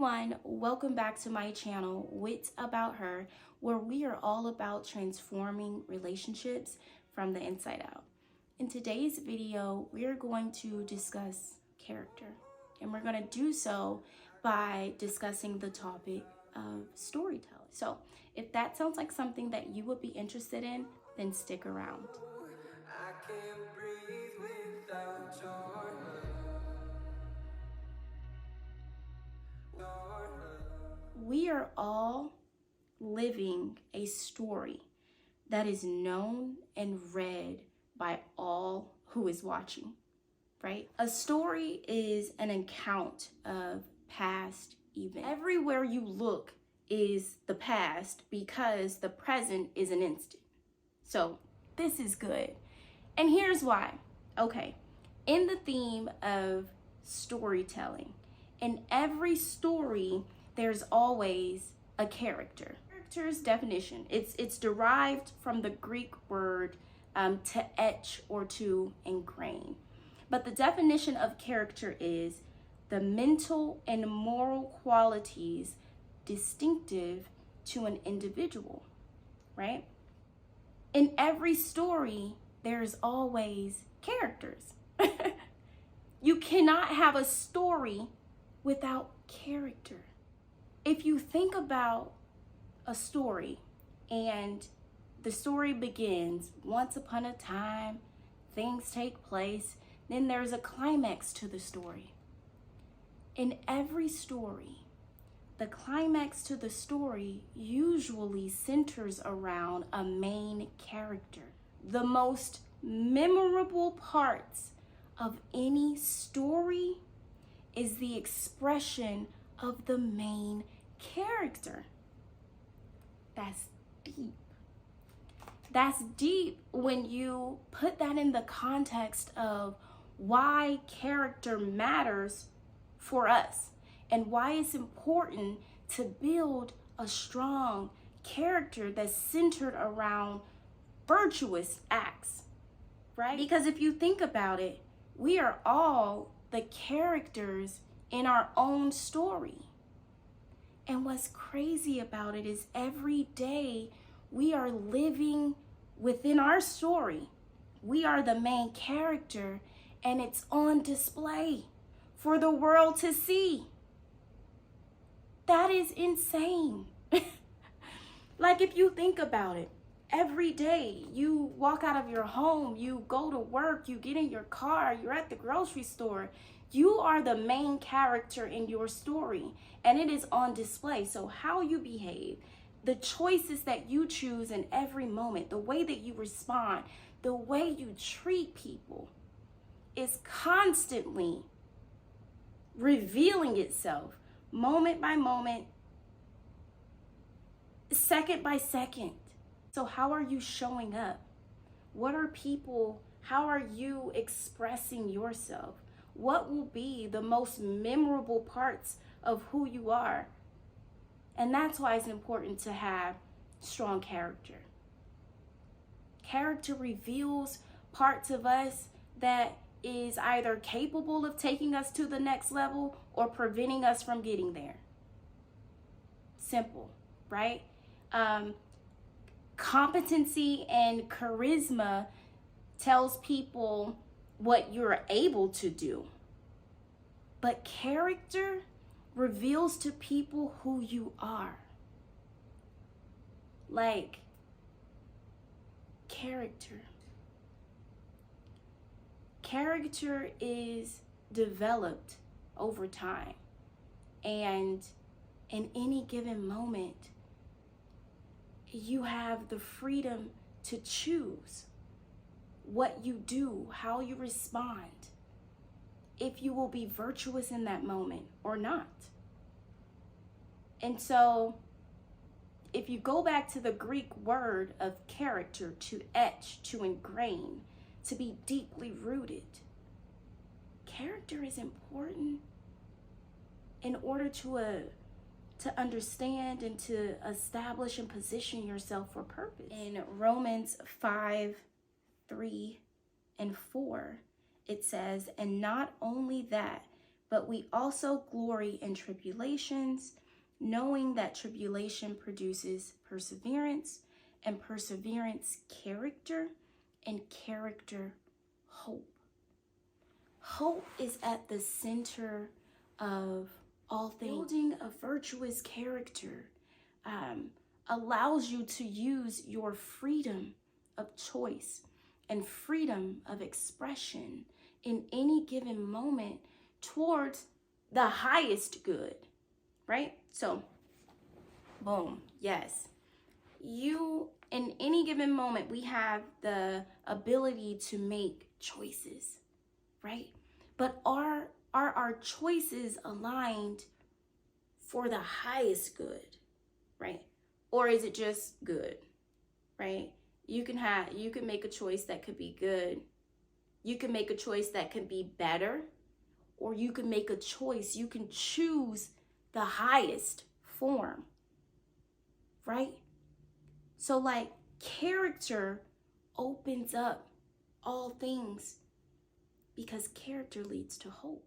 everyone, welcome back to my channel, Wits About Her, where we are all about transforming relationships from the inside out. In today's video, we are going to discuss character, and we're going to do so by discussing the topic of storytelling. So if that sounds like something that you would be interested in, then stick around. I can't breathe without your love. We are all living a story that is known and read by all who is watching, right? A story is an account of past events. Everywhere you look is the past because the present is an instant. So this is good. And here's why. Okay, in the theme of storytelling, in every story, there's always a character. Character's definition, it's derived from the Greek word to etch or to engrain. But the definition of character is the mental and moral qualities distinctive to an individual, right? In every story, there's always characters. You cannot have a story without character. If you think about a story and the story begins once upon a time, things take place, then there's a climax to the story. In every story, the climax to the story usually centers around a main character. The most memorable parts of any story is the expression of the main character. That's deep. That's deep when you put that in the context of why character matters for us and why it's important to build a strong character that's centered around virtuous acts, right? Because if you think about it, we are all the characters in our own story. And what's crazy about it is every day we are living within our story. We are the main character, and it's on display for the world to see. That is insane. Like, if you think about it, every day you walk out of your home, you go to work, you get in your car, you're at the grocery store. You are the main character in your story, and it is on display. So how you behave, the choices that you choose in every moment, the way that you respond, the way you treat people is constantly revealing itself moment by moment, second by second. So how are you showing up? How are you expressing yourself? What will be the most memorable parts of who you are? And that's why it's important to have strong character. Character reveals parts of us that is either capable of taking us to the next level or preventing us from getting there. Simple, right? Competency and charisma tells people what you're able to do. But character reveals to people who you are. Like, character. Character is developed over time. And in any given moment, you have the freedom to choose what you do, how you respond, if you will be virtuous in that moment or not. And so, if you go back to the Greek word of character, to etch, to engrain, to be deeply rooted, character is important in order to understand and to establish and position yourself for purpose. In Romans 5:3 and 4, it says, "And not only that, But we also glory in tribulations, knowing that tribulation produces perseverance, and perseverance, character, and character, hope. Hope is at the center of all things. Building a virtuous character allows you to use your freedom of choice and freedom of expression in any given moment towards the highest good, right? So, boom, yes. You, in any given moment, we have the ability to make choices, right? But are our choices aligned for the highest good, right? Or is it just good, right? You can make a choice that could be good. You can make a choice that can be better, or you can make a choice. You can choose the highest form, right? So like character opens up all things because character leads to hope.